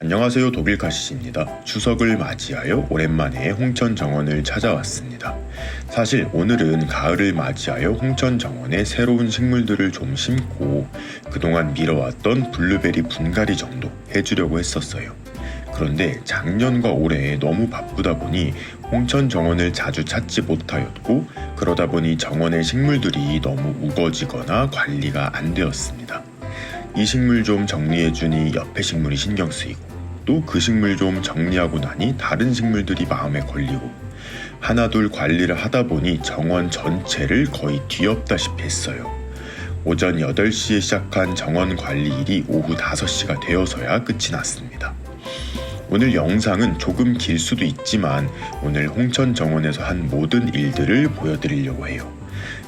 안녕하세요, 독일카시입니다. 추석을 맞이하여 오랜만에 홍천 정원을 찾아왔습니다. 사실 오늘은 가을을 맞이하여 홍천 정원에 새로운 식물들을 좀 심고 그동안 미뤄왔던 블루베리 분갈이 정도 해주려고 했었어요. 그런데 작년과 올해 너무 바쁘다 보니 홍천 정원을 자주 찾지 못하였고, 그러다 보니 정원의 식물들이 너무 우거지거나 관리가 안 되었습니다. 이 식물 좀 정리해주니 옆에 식물이 신경 쓰이고, 또 그 식물 좀 정리하고 나니 다른 식물들이 마음에 걸리고, 하나둘 관리를 하다 보니 정원 전체를 거의 뒤엎다시피 했어요. 오전 8시에 시작한 정원 관리 일이 오후 5시가 되어서야 끝이 났습니다. 오늘 영상은 조금 길 수도 있지만 오늘 홍천 정원에서 한 모든 일들을 보여드리려고 해요.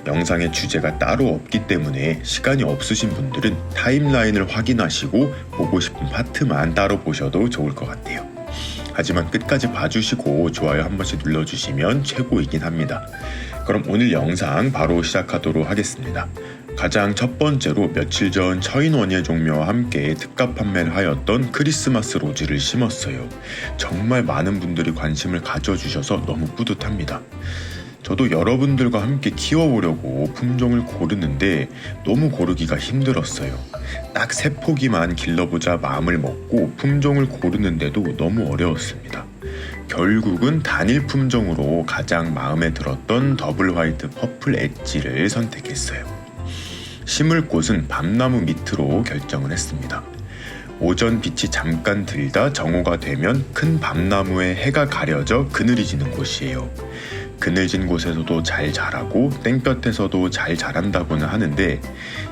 영상의 주제가 따로 없기 때문에 시간이 없으신 분들은 타임라인을 확인하시고 보고 싶은 파트만 따로 보셔도 좋을 것 같아요. 하지만 끝까지 봐주시고 좋아요 한 번씩 눌러주시면 최고이긴 합니다. 그럼 오늘 영상 바로 시작하도록 하겠습니다. 가장 첫 번째로 며칠 전 처인원예 종묘와 함께 특가 판매를 하였던 크리스마스 로즈를 심었어요. 정말 많은 분들이 관심을 가져주셔서 너무 뿌듯합니다. 저도 여러분들과 함께 키워보려고 품종을 고르는데 너무 고르기가 힘들었어요. 딱 3포기만 길러보자 마음을 먹고 품종을 고르는데도 너무 어려웠습니다. 결국은 단일 품종으로 가장 마음에 들었던 더블 화이트 퍼플 엣지를 선택했어요. 심을 곳은 밤나무 밑으로 결정을 했습니다. 오전 빛이 잠깐 들다 정오가 되면 큰 밤나무에 해가 가려져 그늘이 지는 곳이에요. 그늘진 곳에서도 잘 자라고 땡볕에서도 잘 자란다고는 하는데,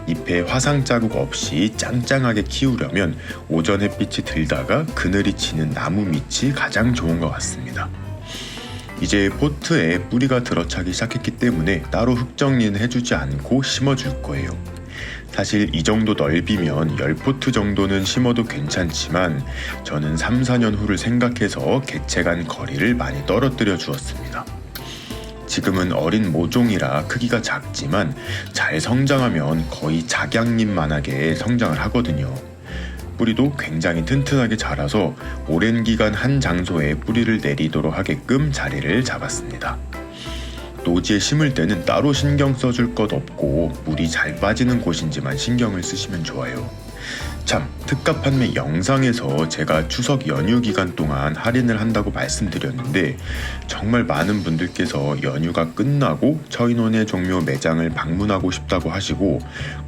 잎에 화상 자국 없이 짱짱하게 키우려면 오전 햇빛이 들다가 그늘이 지는 나무 밑이 가장 좋은 것 같습니다. 이제 포트에 뿌리가 들어차기 시작했기 때문에 따로 흙 정리는 해주지 않고 심어줄 거예요. 사실 이 정도 넓이면 10포트 정도는 심어도 괜찮지만 저는 3-4년 후를 생각해서 개체간 거리를 많이 떨어뜨려 주었습니다. 지금은 어린 모종이라 크기가 작지만 잘 성장하면 거의 작양잎만하게 성장을 하거든요. 뿌리도 굉장히 튼튼하게 자라서 오랜 기간 한 장소에 뿌리를 내리도록 하게끔 자리를 잡았습니다. 노지에 심을 때는 따로 신경 써줄 것 없고 물이 잘 빠지는 곳인지만 신경을 쓰시면 좋아요. 참, 특가 판매 영상에서 제가 추석 연휴 기간 동안 할인을 한다고 말씀드렸는데 정말 많은 분들께서 연휴가 끝나고 처인원예 종묘 매장을 방문하고 싶다고 하시고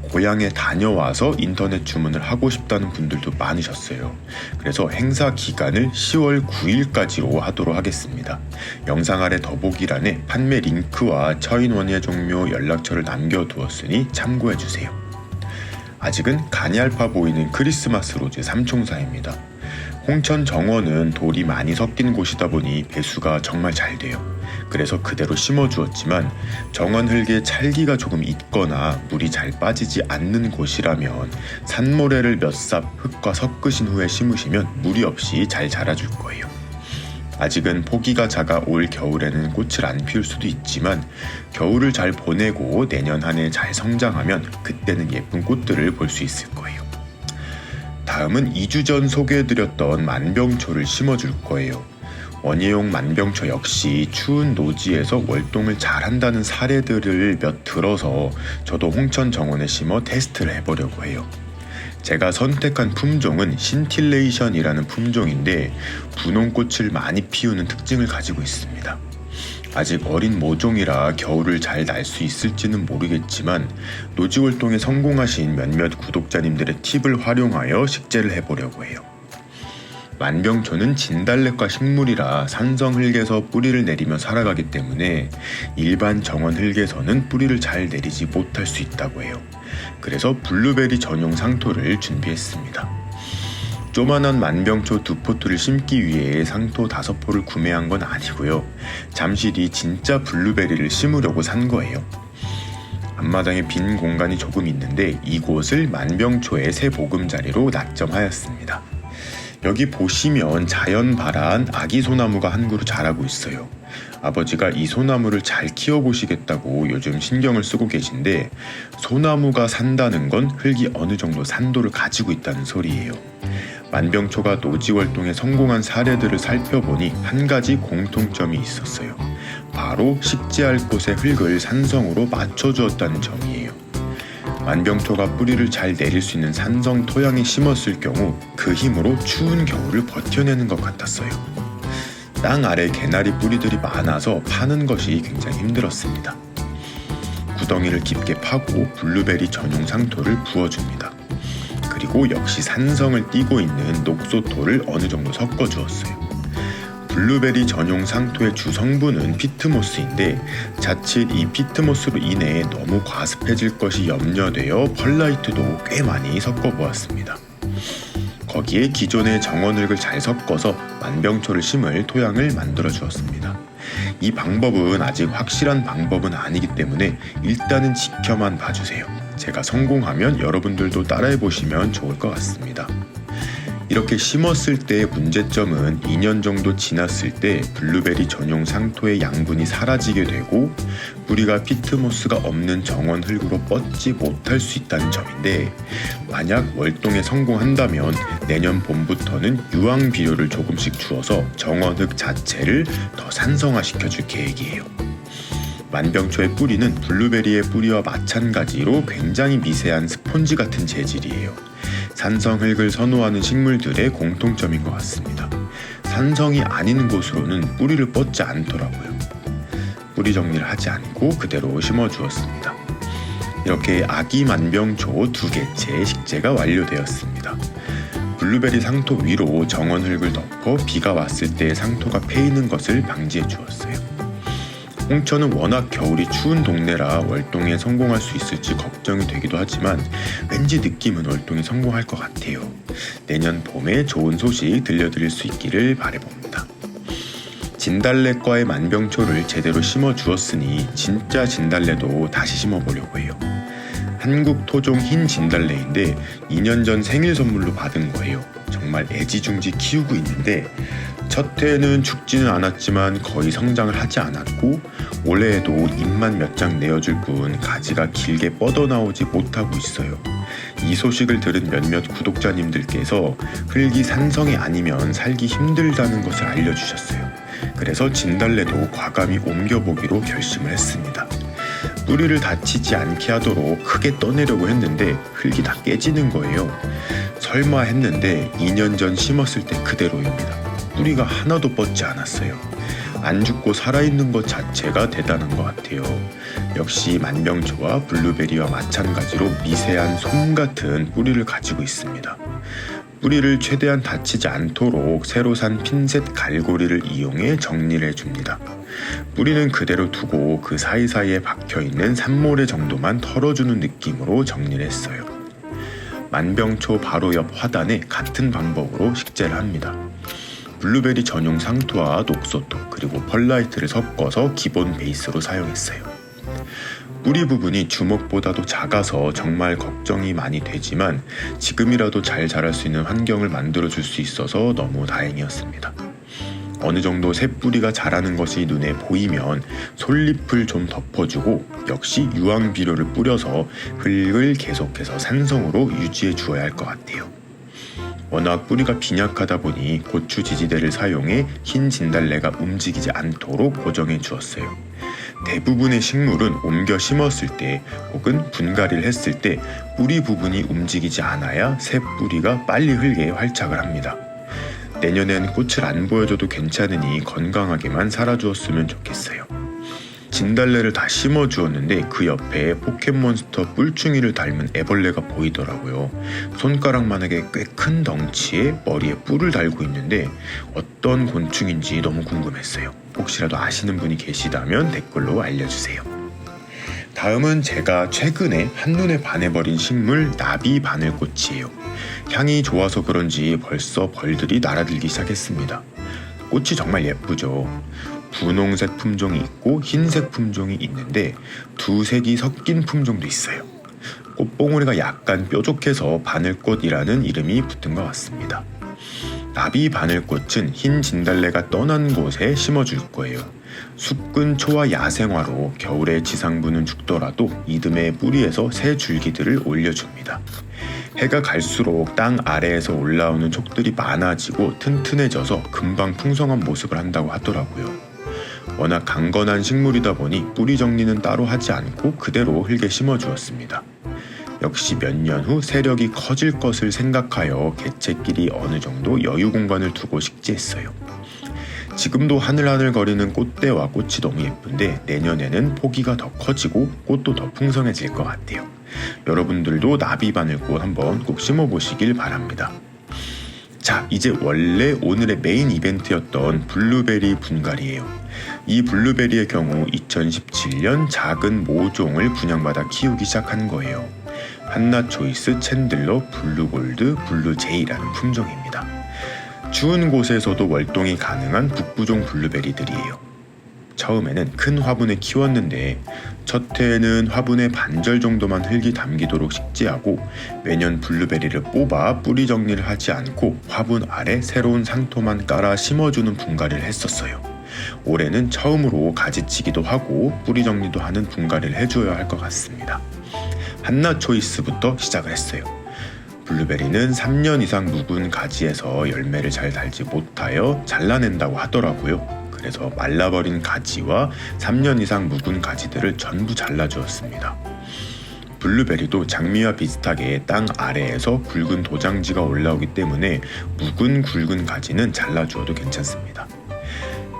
고향에 다녀와서 인터넷 주문을 하고 싶다는 분들도 많으셨어요. 그래서 행사 기간을 10월 9일까지로 하도록 하겠습니다. 영상 아래 더보기란에 판매 링크와 처인원예 종묘 연락처를 남겨두었으니 참고해주세요. 아직은 가냘파 보이는 크리스마스 로즈 삼총사입니다. 홍천 정원은 돌이 많이 섞인 곳이다 보니 배수가 정말 잘 돼요. 그래서 그대로 심어주었지만 정원 흙에 찰기가 조금 있거나 물이 잘 빠지지 않는 곳이라면 산모래를 몇 삽 흙과 섞으신 후에 심으시면 무리 없이 잘 자라줄 거예요. 아직은 포기가 작아 올 겨울에는 꽃을 안 피울 수도 있지만 겨울을 잘 보내고 내년 한 해 잘 성장하면 그때는 예쁜 꽃들을 볼 수 있을 거예요. 다음은 2주 전 소개해드렸던 만병초를 심어줄 거예요. 원예용 만병초 역시 추운 노지에서 월동을 잘한다는 사례들을 몇 들어서 저도 홍천 정원에 심어 테스트를 해보려고 해요. 제가 선택한 품종은 신틸레이션이라는 품종인데 분홍꽃을 많이 피우는 특징을 가지고 있습니다. 아직 어린 모종이라 겨울을 잘 날 수 있을지는 모르겠지만 노지월동에 성공하신 몇몇 구독자님들의 팁을 활용하여 식재를 해보려고 해요. 만병초는 진달래과 식물이라 산성 흙에서 뿌리를 내리며 살아가기 때문에 일반 정원 흙에서는 뿌리를 잘 내리지 못할 수 있다고 해요. 그래서 블루베리 전용 상토를 준비했습니다. 조만한 만병초 2포트를 심기 위해 상토 5포를 구매한 건 아니고요. 잠시 뒤 진짜 블루베리를 심으려고 산 거예요. 앞마당에 빈 공간이 조금 있는데 이곳을 만병초의 새 보금자리로 낙점하였습니다. 여기 보시면 자연 발아한 아기 소나무가 한 그루 자라고 있어요. 아버지가 이 소나무를 잘 키워보시겠다고 요즘 신경을 쓰고 계신데, 소나무가 산다는 건 흙이 어느 정도 산도를 가지고 있다는 소리예요. 만병초가 노지월동에 성공한 사례들을 살펴보니 한 가지 공통점이 있었어요. 바로 식재할 곳의 흙을 산성으로 맞춰주었다는 점이에요. 만병초가 뿌리를 잘 내릴 수 있는 산성 토양에 심었을 경우 그 힘으로 추운 겨울을 버텨내는 것 같았어요. 땅 아래 개나리 뿌리들이 많아서 파는 것이 굉장히 힘들었습니다. 구덩이를 깊게 파고 블루베리 전용 상토를 부어줍니다. 그리고 역시 산성을 띠고 있는 녹소토를 어느 정도 섞어주었어요. 블루베리 전용 상토의 주 성분은 피트모스인데 자칫 이 피트모스로 인해 너무 과습해질 것이 염려되어 펄라이트도 꽤 많이 섞어보았습니다. 거기에 기존의 정원흙을 잘 섞어서 만병초를 심을 토양을 만들어 주었습니다. 이 방법은 아직 확실한 방법은 아니기 때문에 일단은 지켜만 봐주세요. 제가 성공하면 여러분들도 따라해보시면 좋을 것 같습니다. 이렇게 심었을 때의 문제점은 2년 정도 지났을 때 블루베리 전용 상토의 양분이 사라지게 되고 뿌리가 피트모스가 없는 정원 흙으로 뻗지 못할 수 있다는 점인데, 만약 월동에 성공한다면 내년 봄부터는 유황 비료를 조금씩 주어서 정원 흙 자체를 더 산성화시켜줄 계획이에요. 만병초의 뿌리는 블루베리의 뿌리와 마찬가지로 굉장히 미세한 스폰지 같은 재질이에요. 산성흙을 선호하는 식물들의 공통점인 것 같습니다. 산성이 아닌 곳으로는 뿌리를 뻗지 않더라고요. 뿌리 정리를 하지 않고 그대로 심어주었습니다. 이렇게 아기 만병초 2개체의 식재가 완료되었습니다. 블루베리 상토 위로 정원흙을 덮어 비가 왔을 때 상토가 패이는 것을 방지해 주었어요. 홍천은 워낙 겨울이 추운 동네라 월동에 성공할 수 있을지 걱정이 되기도 하지만 왠지 느낌은 월동에 성공할 것 같아요. 내년 봄에 좋은 소식 들려드릴 수 있기를 바라봅니다. 진달래과의 만병초를 제대로 심어주었으니 진짜 진달래도 다시 심어보려고 해요. 한국 토종 흰 진달래인데 2년 전 생일 선물로 받은 거예요. 정말 애지중지 키우고 있는데 첫 해에는 죽지는 않았지만 거의 성장을 하지 않았고 올해에도 잎만 몇 장 내어줄 뿐 가지가 길게 뻗어나오지 못하고 있어요. 이 소식을 들은 몇몇 구독자님들께서 흙이 산성이 아니면 살기 힘들다는 것을 알려주셨어요. 그래서 진달래도 과감히 옮겨보기로 결심을 했습니다. 뿌리를 다치지 않게 하도록 크게 떠내려고 했는데 흙이 다 깨지는 거예요. 설마 했는데 2년 전 심었을 때 그대로입니다. 뿌리가 하나도 뻗지 않았어요. 안 죽고 살아있는 것 자체가 대단한 것 같아요. 역시 만병초와 블루베리와 마찬가지로 미세한 솜 같은 뿌리를 가지고 있습니다. 뿌리를 최대한 다치지 않도록 새로 산 핀셋 갈고리를 이용해 정리를 해줍니다. 뿌리는 그대로 두고 그 사이사이에 박혀있는 산모래 정도만 털어주는 느낌으로 정리를 했어요. 만병초 바로 옆 화단에 같은 방법으로 식재를 합니다. 블루베리 전용 상토와 녹소토 그리고 펄라이트를 섞어서 기본 베이스로 사용했어요. 뿌리 부분이 주먹보다도 작아서 정말 걱정이 많이 되지만 지금이라도 잘 자랄 수 있는 환경을 만들어줄 수 있어서 너무 다행이었습니다. 어느 정도 새 뿌리가 자라는 것이 눈에 보이면 솔잎을 좀 덮어주고 역시 유황 비료를 뿌려서 흙을 계속해서 산성으로 유지해 주어야 할 것 같아요. 워낙 뿌리가 빈약하다 보니 고추 지지대를 사용해 흰 진달래가 움직이지 않도록 고정해 주었어요. 대부분의 식물은 옮겨 심었을 때 혹은 분갈이를 했을 때 뿌리 부분이 움직이지 않아야 새 뿌리가 빨리 흙에 활착을 합니다. 내년엔 꽃을 안 보여줘도 괜찮으니 건강하게만 살아주었으면 좋겠어요. 진달래를 다 심어주었는데 그 옆에 포켓몬스터 뿔충이를 닮은 애벌레가 보이더라고요. 손가락만하게 꽤 큰 덩치에 머리에 뿔을 달고 있는데 어떤 곤충인지 너무 궁금했어요. 혹시라도 아시는 분이 계시다면 댓글로 알려주세요. 다음은 제가 최근에 한눈에 반해버린 식물 나비 바늘꽃이에요. 향이 좋아서 그런지 벌써 벌들이 날아들기 시작했습니다. 꽃이 정말 예쁘죠. 분홍색 품종이 있고 흰색 품종이 있는데 두 색이 섞인 품종도 있어요. 꽃봉오리가 약간 뾰족해서 바늘꽃이라는 이름이 붙은 것 같습니다. 나비 바늘꽃은 흰 진달래가 떠난 곳에 심어줄 거예요. 숲근 초와 야생화로 겨울에 지상부는 죽더라도 이듬해 뿌리에서 새 줄기들을 올려줍니다. 해가 갈수록 땅 아래에서 올라오는 촉들이 많아지고 튼튼해져서 금방 풍성한 모습을 한다고 하더라고요. 워낙 강건한 식물이다 보니 뿌리 정리는 따로 하지 않고 그대로 흙에 심어주었습니다. 역시 몇 년 후 세력이 커질 것을 생각하여 개체끼리 어느 정도 여유 공간을 두고 식재했어요. 지금도 하늘하늘거리는 꽃대와 꽃이 너무 예쁜데 내년에는 포기가 더 커지고 꽃도 더 풍성해질 것 같아요. 여러분들도 나비바늘꽃 한번 꼭 심어보시길 바랍니다. 자, 이제 원래 오늘의 메인 이벤트였던 블루베리 분갈이에요. 이 블루베리의 경우 2017년 작은 모종을 분양받아 키우기 시작한 거예요. 한나초이스 챈들러 블루골드 블루제이라는 품종입니다. 추운 곳에서도 월동이 가능한 북부종 블루베리들이에요. 처음에는 큰 화분에 키웠는데 첫 해에는 화분의 반절 정도만 흙이 담기도록 식재하고 매년 블루베리를 뽑아 뿌리 정리를 하지 않고 화분 아래 새로운 상토만 깔아 심어주는 분갈이를 했었어요. 올해는 처음으로 가지치기도 하고 뿌리 정리도 하는 분갈이를 해줘야 할 것 같습니다. 한나초이스부터 시작을 했어요. 블루베리는 3년 이상 묵은 가지에서 열매를 잘 달지 못하여 잘라낸다고 하더라고요. 그래서 말라버린 가지와 3년 이상 묵은 가지들을 전부 잘라주었습니다. 블루베리도 장미와 비슷하게 땅 아래에서 굵은 도장지가 올라오기 때문에 묵은 굵은 가지는 잘라주어도 괜찮습니다.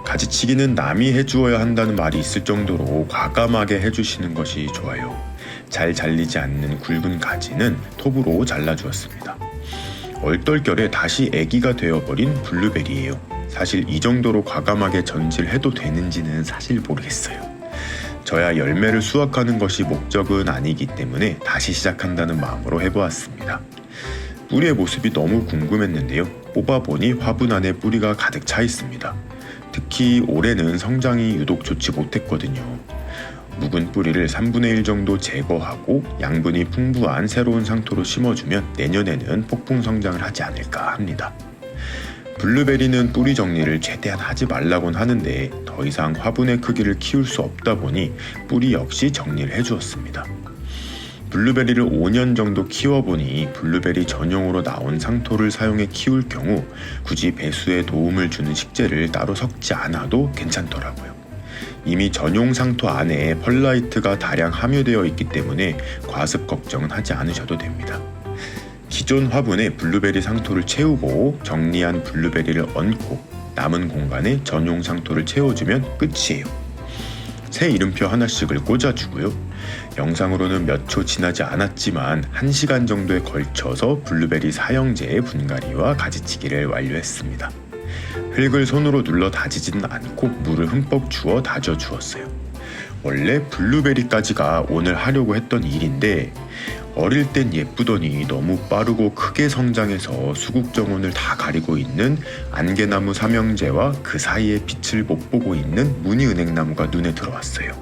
가지치기는 남이 해주어야 한다는 말이 있을 정도로 과감하게 해주시는 것이 좋아요. 잘 잘리지 않는 굵은 가지는 톱으로 잘라주었습니다. 얼떨결에 다시 애기가 되어버린 블루베리예요. 사실 이 정도로 과감하게 전질해도 되는지는 사실 모르겠어요. 저야 열매를 수확하는 것이 목적은 아니기 때문에 다시 시작한다는 마음으로 해보았습니다. 뿌리의 모습이 너무 궁금했는데요. 뽑아보니 화분 안에 뿌리가 가득 차 있습니다. 특히 올해는 성장이 유독 좋지 못했거든요. 묵은 뿌리를 3분의 1 정도 제거하고 양분이 풍부한 새로운 상토로 심어주면 내년에는 폭풍 성장을 하지 않을까 합니다. 블루베리는 뿌리 정리를 최대한 하지 말라곤 하는데 더 이상 화분의 크기를 키울 수 없다 보니 뿌리 역시 정리를 해주었습니다. 블루베리를 5년 정도 키워보니 블루베리 전용으로 나온 상토를 사용해 키울 경우 굳이 배수에 도움을 주는 식재를 따로 섞지 않아도 괜찮더라고요. 이미 전용 상토 안에 펄라이트가 다량 함유되어 있기 때문에 과습 걱정은 하지 않으셔도 됩니다. 기존 화분에 블루베리 상토를 채우고 정리한 블루베리를 얹고 남은 공간에 전용 상토를 채워주면 끝이에요. 새 이름표 하나씩을 꽂아주고요. 영상으로는 몇 초 지나지 않았지만 1시간 정도에 걸쳐서 블루베리 사형제의 분갈이와 가지치기를 완료했습니다. 흙을 손으로 눌러 다지지는 않고 물을 흠뻑 주어 다져 주었어요. 원래 블루베리까지가 오늘 하려고 했던 일인데 어릴 땐 예쁘더니 너무 빠르고 크게 성장해서 수국 정원을 다 가리고 있는 안개나무 삼형제와 그 사이에 빛을 못 보고 있는 무늬은행나무가 눈에 들어왔어요.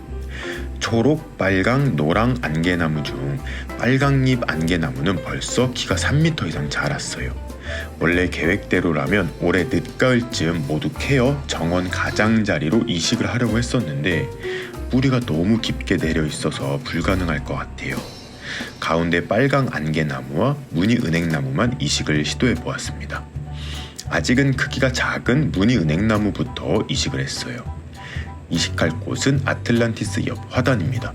초록, 빨강, 노랑 안개나무 중 빨강잎 안개나무는 벌써 키가 3m 이상 자랐어요. 원래 계획대로라면 올해 늦가을쯤 모두 캐어 정원 가장자리로 이식을 하려고 했었는데 뿌리가 너무 깊게 내려 있어서 불가능할 것 같아요. 가운데 빨강 안개나무와 무늬은행나무만 이식을 시도해 보았습니다. 아직은 크기가 작은 무늬은행나무부터 이식을 했어요. 이식할 곳은 아틀란티스 옆 화단입니다.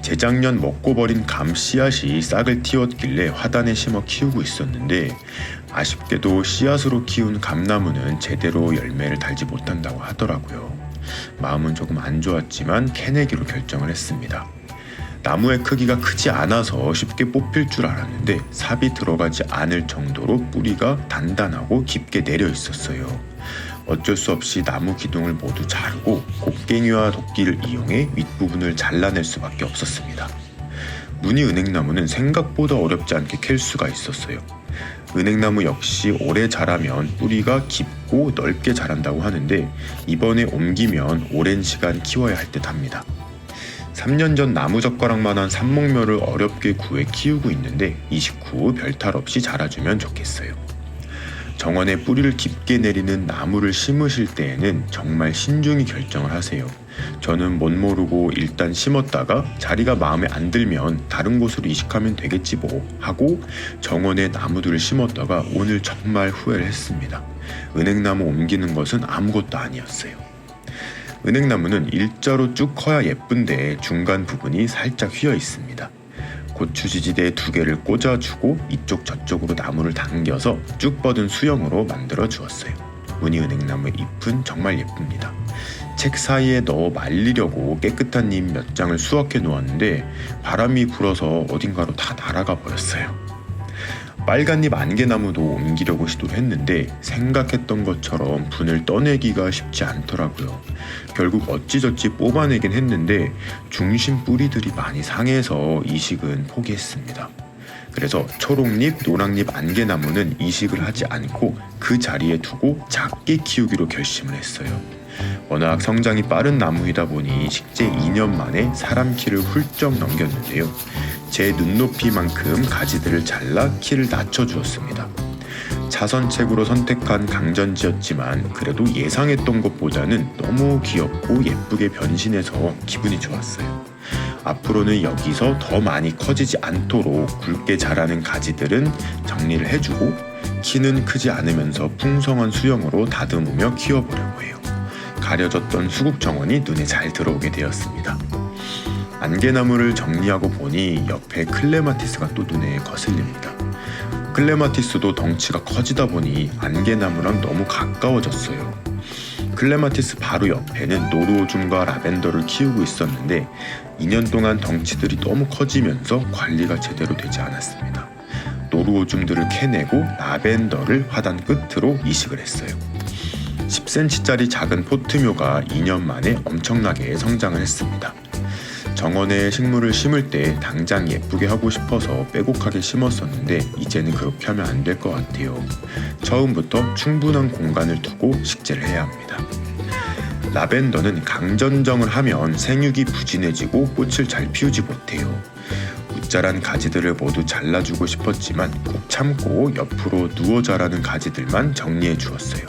재작년 먹고 버린 감 씨앗이 싹을 틔웠길래 화단에 심어 키우고 있었는데 아쉽게도 씨앗으로 키운 감나무는 제대로 열매를 달지 못한다고 하더라고요. 마음은 조금 안 좋았지만 캐내기로 결정을 했습니다. 나무의 크기가 크지 않아서 쉽게 뽑힐 줄 알았는데 삽이 들어가지 않을 정도로 뿌리가 단단하고 깊게 내려 있었어요. 어쩔 수 없이 나무 기둥을 모두 자르고 곡괭이와 도끼를 이용해 윗부분을 잘라낼 수밖에 없었습니다. 무늬은행나무는 생각보다 어렵지 않게 캘 수가 있었어요. 은행나무 역시 오래 자라면 뿌리가 깊고 넓게 자란다고 하는데 이번에 옮기면 오랜 시간 키워야 할 듯 합니다. 3년 전 나무젓가락만한 삽목묘를 어렵게 구해 키우고 있는데 이식 후 별탈 없이 자라주면 좋겠어요. 정원에 뿌리를 깊게 내리는 나무를 심으실 때에는 정말 신중히 결정을 하세요. 저는 못 모르고 일단 심었다가 자리가 마음에 안 들면 다른 곳으로 이식하면 되겠지 뭐 하고 정원에 나무들을 심었다가 오늘 정말 후회를 했습니다. 은행나무 옮기는 것은 아무것도 아니었어요. 은행나무는 일자로 쭉 커야 예쁜데 중간 부분이 살짝 휘어 있습니다. 고추지지대 2개를 꽂아주고 이쪽 저쪽으로 나무를 당겨서 쭉 뻗은 수형으로 만들어 주었어요. 무늬 은행나무의 잎은 정말 예쁩니다. 책 사이에 넣어 말리려고 깨끗한 잎 몇 장을 수확해 놓았는데 바람이 불어서 어딘가로 다 날아가 버렸어요. 빨간잎 안개나무도 옮기려고 시도를 했는데 생각했던 것처럼 분을 떠내기가 쉽지 않더라고요. 결국 어찌저찌 뽑아내긴 했는데 중심 뿌리들이 많이 상해서 이식은 포기했습니다. 그래서 초록잎, 노랑잎 안개나무는 이식을 하지 않고 그 자리에 두고 작게 키우기로 결심을 했어요. 워낙 성장이 빠른 나무이다 보니 식재 2년 만에 사람 키를 훌쩍 넘겼는데요. 제 눈높이만큼 가지들을 잘라 키를 낮춰주었습니다. 자선책으로 선택한 강전지였지만 그래도 예상했던 것보다는 너무 귀엽고 예쁘게 변신해서 기분이 좋았어요. 앞으로는 여기서 더 많이 커지지 않도록 굵게 자라는 가지들은 정리를 해주고 키는 크지 않으면서 풍성한 수영으로 다듬으며 키워보려고 해요. 가려졌던 수국 정원이 눈에 잘 들어오게 되었습니다. 안개나무를 정리하고 보니 옆에 클레마티스가 또 눈에 거슬립니다. 클레마티스도 덩치가 커지다 보니 안개나무랑 너무 가까워졌어요. 클레마티스 바로 옆에는 노루오줌과 라벤더를 키우고 있었는데 2년 동안 덩치들이 너무 커지면서 관리가 제대로 되지 않았습니다. 노루오줌들을 캐내고 라벤더를 화단 끝으로 이식을 했어요. 10cm짜리 작은 포트묘가 2년 만에 엄청나게 성장을 했습니다. 정원에 식물을 심을 때 당장 예쁘게 하고 싶어서 빼곡하게 심었었는데 이제는 그렇게 하면 안 될 것 같아요. 처음부터 충분한 공간을 두고 식재를 해야 합니다. 라벤더는 강전정을 하면 생육이 부진해지고 꽃을 잘 피우지 못해요. 웃자란 가지들을 모두 잘라주고 싶었지만 꾹 참고 옆으로 누워 자라는 가지들만 정리해 주었어요.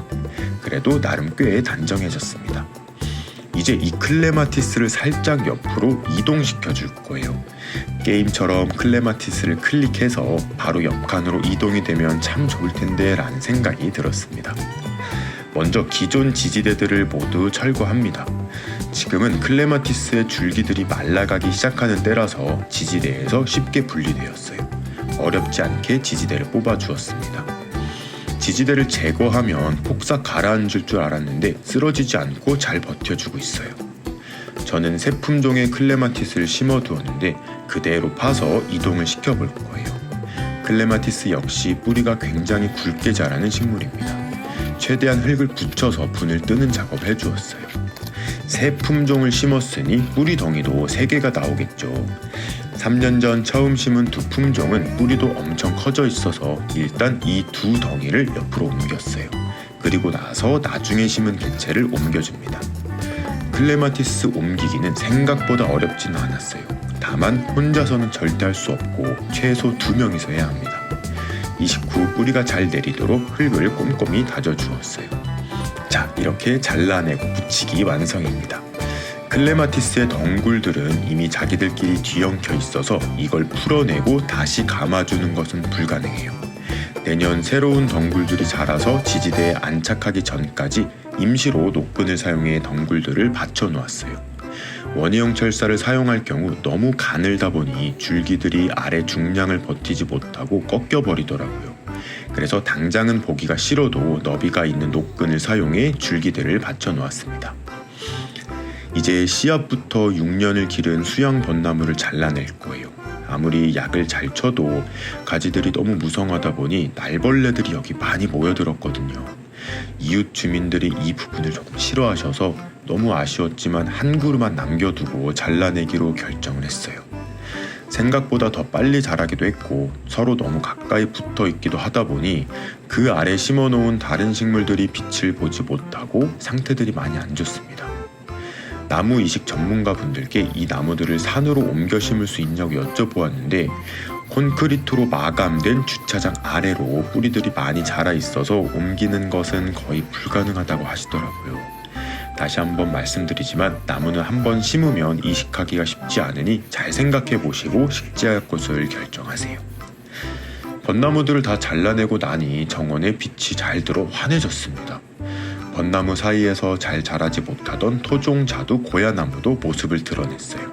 그래도 나름 꽤 단정해졌습니다. 이제 이 클레마티스를 살짝 옆으로 이동시켜 줄 거예요. 게임처럼 클레마티스를 클릭해서 바로 옆 칸으로 이동이 되면 참 좋을 텐데 라는 생각이 들었습니다. 먼저 기존 지지대들을 모두 철거합니다. 지금은 클레마티스의 줄기들이 말라가기 시작하는 때라서 지지대에서 쉽게 분리되었어요. 어렵지 않게 지지대를 뽑아 주었습니다. 지지대를 제거하면 폭삭 가라앉을 줄 알았는데 쓰러지지 않고 잘 버텨주고 있어요. 저는 새 품종의 클레마티스를 심어두었는데 그대로 파서 이동을 시켜볼 거예요. 클레마티스 역시 뿌리가 굉장히 굵게 자라는 식물입니다. 최대한 흙을 붙여서 분을 뜨는 작업을 해주었어요. 새 품종을 심었으니 뿌리 덩이도 3개가 나오겠죠. 3년 전 처음 심은 두 품종은 뿌리도 엄청 커져 있어서 일단 이 두 덩이를 옆으로 옮겼어요. 그리고 나서 나중에 심은 개체를 옮겨줍니다. 클레마티스 옮기기는 생각보다 어렵지는 않았어요. 다만 혼자서는 절대 할 수 없고 최소 2명이서 해야 합니다. 이식 후 뿌리가 잘 내리도록 흙을 꼼꼼히 다져주었어요. 자, 이렇게 잘라내고 붙이기 완성입니다. 클레마티스의 덩굴들은 이미 자기들끼리 뒤엉켜 있어서 이걸 풀어내고 다시 감아주는 것은 불가능해요. 내년 새로운 덩굴들이 자라서 지지대에 안착하기 전까지 임시로 노끈을 사용해 덩굴들을 받쳐 놓았어요. 원예형 철사를 사용할 경우 너무 가늘다 보니 줄기들이 아래 중량을 버티지 못하고 꺾여버리더라고요. 그래서 당장은 보기가 싫어도 너비가 있는 노끈을 사용해 줄기들을 받쳐 놓았습니다. 이제 씨앗부터 6년을 기른 수양 벚나무를 잘라낼 거예요. 아무리 약을 잘 쳐도 가지들이 너무 무성하다 보니 날벌레들이 여기 많이 모여들었거든요. 이웃 주민들이 이 부분을 조금 싫어하셔서 너무 아쉬웠지만 한 그루만 남겨두고 잘라내기로 결정을 했어요. 생각보다 더 빨리 자라기도 했고 서로 너무 가까이 붙어 있기도 하다 보니 그 아래 심어놓은 다른 식물들이 빛을 보지 못하고 상태들이 많이 안 좋습니다. 나무 이식 전문가 분들께 이 나무들을 산으로 옮겨 심을 수 있냐고 여쭤보았는데 콘크리트로 마감된 주차장 아래로 뿌리들이 많이 자라 있어서 옮기는 것은 거의 불가능하다고 하시더라고요. 다시 한번 말씀드리지만 나무는 한번 심으면 이식하기가 쉽지 않으니 잘 생각해 보시고 식재할 곳을 결정하세요. 벚나무들을 다 잘라내고 나니 정원에 빛이 잘 들어 환해졌습니다. 벚나무 사이에서 잘 자라지 못하던 토종자두 고야나무도 모습을 드러냈어요.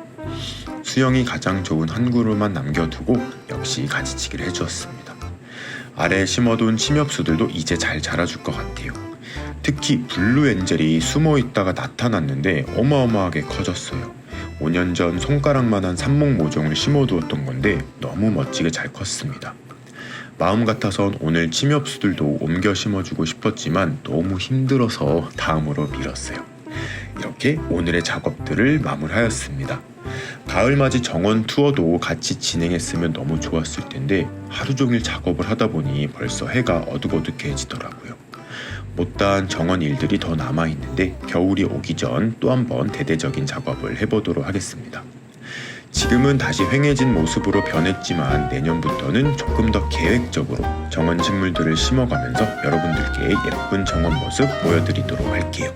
수영이 가장 좋은 한 그루만 남겨두고 역시 가지치기를 해주었습니다. 아래에 심어둔 침엽수들도 이제 잘 자라줄 것 같아요. 특히 블루엔젤이 숨어있다가 나타났는데 어마어마하게 커졌어요. 5년 전 손가락만한 삽목 모종을 심어두었던 건데 너무 멋지게 잘 컸습니다. 마음 같아선 오늘 침엽수들도 옮겨 심어주고 싶었지만 너무 힘들어서 다음으로 미뤘어요. 이렇게 오늘의 작업들을 마무리하였습니다. 가을맞이 정원 투어도 같이 진행했으면 너무 좋았을 텐데 하루 종일 작업을 하다 보니 벌써 해가 어둑어둑해지더라고요. 못다한 정원 일들이 더 남아있는데 겨울이 오기 전 또 한번 대대적인 작업을 해보도록 하겠습니다. 지금은 다시 휑해진 모습으로 변했지만 내년부터는 조금 더 계획적으로 정원 식물들을 심어가면서 여러분들께 예쁜 정원 모습 보여드리도록 할게요.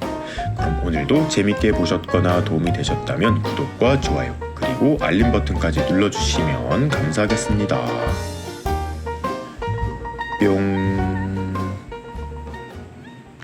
그럼 오늘도 재밌게 보셨거나 도움이 되셨다면 구독과 좋아요 그리고 알림 버튼까지 눌러주시면 감사하겠습니다. 뿅.